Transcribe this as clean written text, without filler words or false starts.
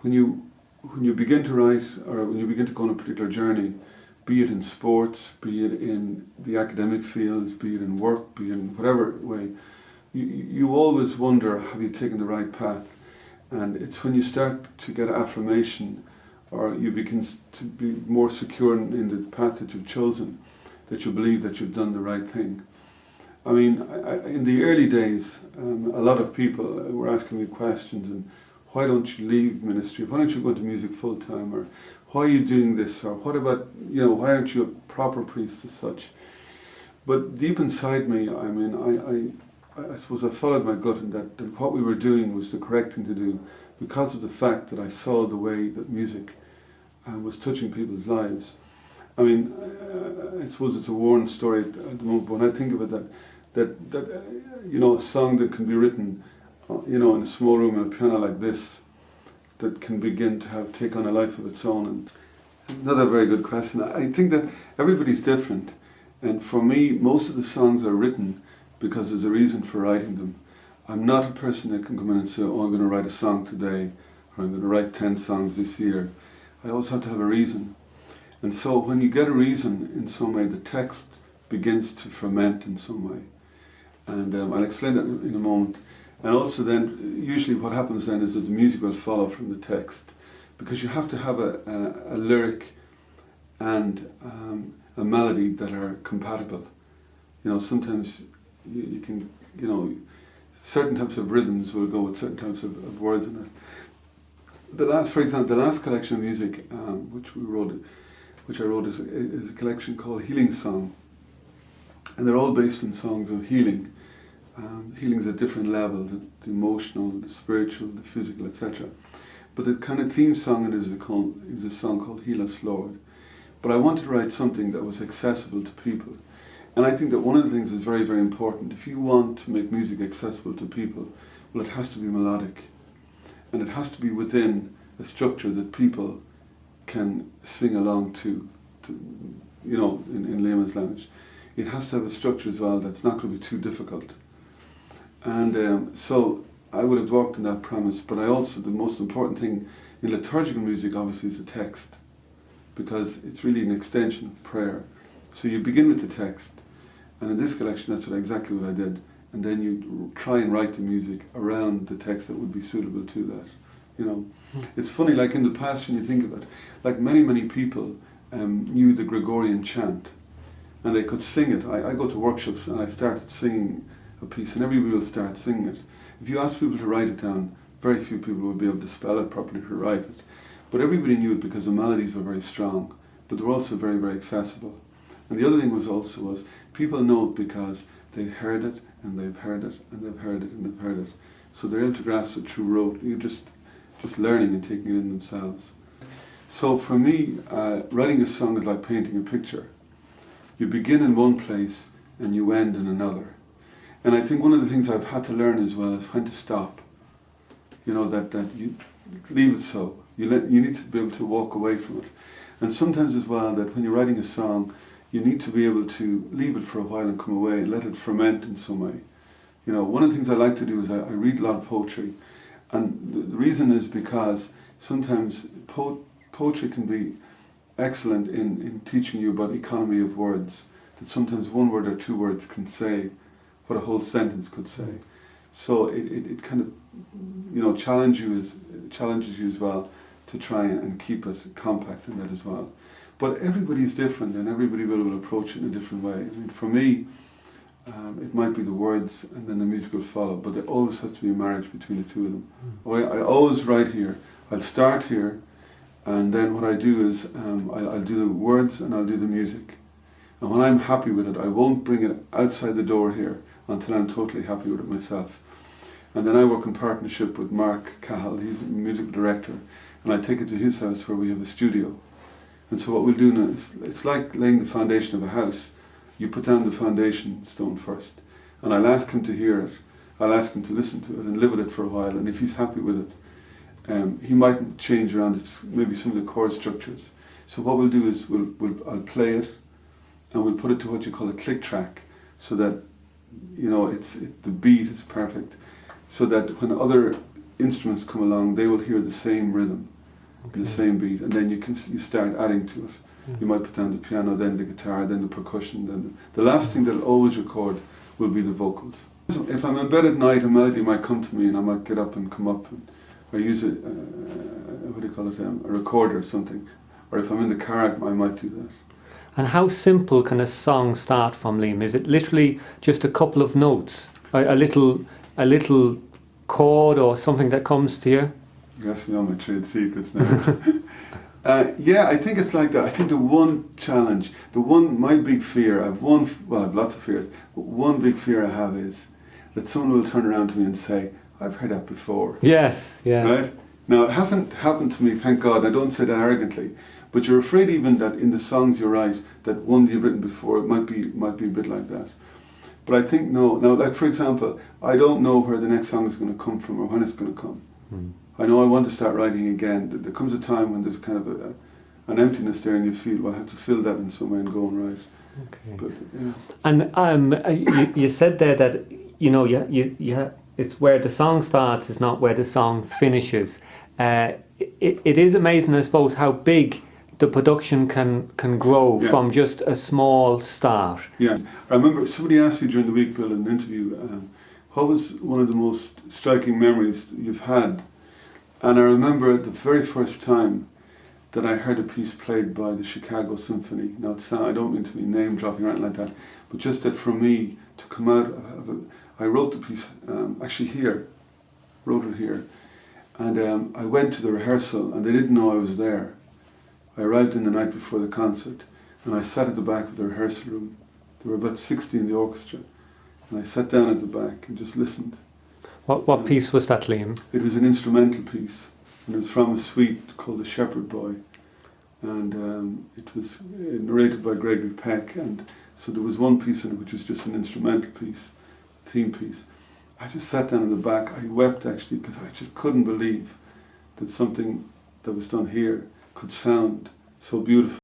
when you begin to write, or when you begin to go on a particular journey, be it in sports, be it in the academic fields, be it in work, be it in whatever way, you always wonder, have you taken the right path? And it's when you start to get affirmation, or you begin to be more secure in the path that you've chosen, that you believe that you've done the right thing. I mean, in the early days, a lot of people were asking me questions, and why don't you leave ministry? Why don't you go into music full time? Or why are you doing this? Or what about, why aren't you a proper priest as such? But deep inside me, I mean, I suppose I followed my gut, and that what we were doing was the correct thing to do, because of the fact that I saw the way that music was touching people's lives. I mean, I suppose it's a worn story at the moment, but when I think of it, that a song that can be written, in a small room and a piano like this, that can begin to take on a life of its own. And another very good question. I think that everybody's different, and for me, most of the songs are written because there's a reason for writing them. I'm not a person that can come in and say, oh, I'm going to write a song today, or I'm going to write 10 songs this year. I always have to have a reason. And so when you get a reason in some way, the text begins to ferment in some way. And I'll explain that in a moment. And also then, usually what happens then is that the music will follow from the text, because you have to have a lyric and a melody that are compatible. Sometimes you can, certain types of rhythms will go with certain types of words in it. For example, the last collection of music which I wrote is a collection called Healing Song, and they're all based on songs of healing. Healing's at different levels: the emotional, the spiritual, the physical, etc. But the kind of theme song it is a song called Heal Us, Lord. But I wanted to write something that was accessible to people. And I think that one of the things that's very, very important, if you want to make music accessible to people, well, it has to be melodic. And it has to be within a structure that people can sing along to in layman's language. It has to have a structure as well that's not going to be too difficult. And so I would have worked on that premise, but the most important thing in liturgical music obviously is the text, because it's really an extension of prayer. So you begin with the text, and in this collection that's exactly what I did, and then you try and write the music around the text that would be suitable to that. It's funny, like in the past when you think of it, like many people knew the Gregorian chant, and they could sing it. I go to workshops and I started singing a piece, and everybody will start singing it. If you ask people to write it down, very few people would be able to spell it properly to write it. But everybody knew it because the melodies were very strong, but they were also very, very accessible. And the other thing was people know it because they heard it, and they've heard it, and they've heard it, and they've heard it. So they're able to grasp it through rote. You're just learning and taking it in themselves. So for me, writing a song is like painting a picture. You begin in one place and you end in another. And I think one of the things I've had to learn as well is when to stop. That you leave it so. You need to be able to walk away from it. And sometimes as well, that when you're writing a song, you need to be able to leave it for a while and come away and let it ferment in some way. One of the things I like to do is I read a lot of poetry. And the reason is because sometimes poetry can be excellent in teaching you about economy of words, that sometimes one word or two words can say what a whole sentence could say. So it kind of challenges you as well to try and keep it compact in that as well. But everybody's different, and everybody will approach it in a different way. I mean, for me, it might be the words and then the music will follow, but there always has to be a marriage between the two of them. I always write here. I'll start here, and then what I do is I'll do the words and I'll do the music. And when I'm happy with it, I won't bring it outside the door here until I'm totally happy with it myself. And then I work in partnership with Mark Cahill. He's a musical director, and I take it to his house where we have a studio. And so what we'll do now is, it's like laying the foundation of a house. You put down the foundation stone first, and I'll ask him to hear it. I'll ask him to listen to it and live with it for a while, and if he's happy with it, he mightn't change around maybe some of the chord structures. So what we'll do is I'll play it, and we'll put it to what you call a click track, so that the beat is perfect, so that when other instruments come along, they will hear the same rhythm, the same beat, and then you start adding to it. You might put down the piano, then the guitar, then the percussion, then the last thing they'll always record will be the vocals. So if I'm in bed at night, a melody might come to me and I might get up and come up and or use a recorder or something. Or if I'm in the car, I might do that. And how simple can a song start from, Liam? Is it literally just a couple of notes, a little chord or something that comes to you? You're asking all my trade secrets now. Yeah, I think it's like that. I think the one challenge, my big fear, I have lots of fears, but one big fear I have is that someone will turn around to me and say, I've heard that before. Yes, yeah. Right? Now, it hasn't happened to me, thank God. I don't say that arrogantly, but you're afraid even that in the songs you write, that one you've written before, it might be a bit like that. But I think no. Now, like for example, I don't know where the next song is going to come from or when it's going to come. I know I want to start writing again. There comes a time when there's kind of an emptiness there, and you feel, well, I have to fill that in some way and go and write. Okay. But, yeah. And you said there that it's where the song starts is not where the song finishes. It is amazing, I suppose, how big the production can grow from just a small start. Yeah, I remember somebody asked me during the week, Bill, in an interview, what was one of the most striking memories that you've had? And I remember the very first time that I heard a piece played by the Chicago Symphony. Now, I don't mean to be name dropping or anything like that, but just that for me to come out of I wrote the piece actually here, wrote it here, and I went to the rehearsal and they didn't know I was there. I arrived in the night before the concert and I sat at the back of the rehearsal room. There were about 60 in the orchestra, and I sat down at the back and just listened. What piece was that, Liam? It was an instrumental piece, and it was from a suite called The Shepherd Boy, and it was narrated by Gregory Peck, and so there was one piece in it which was just an instrumental piece, theme piece. I just sat down in the back. I wept actually because I just couldn't believe that something that was done here could sound so beautiful.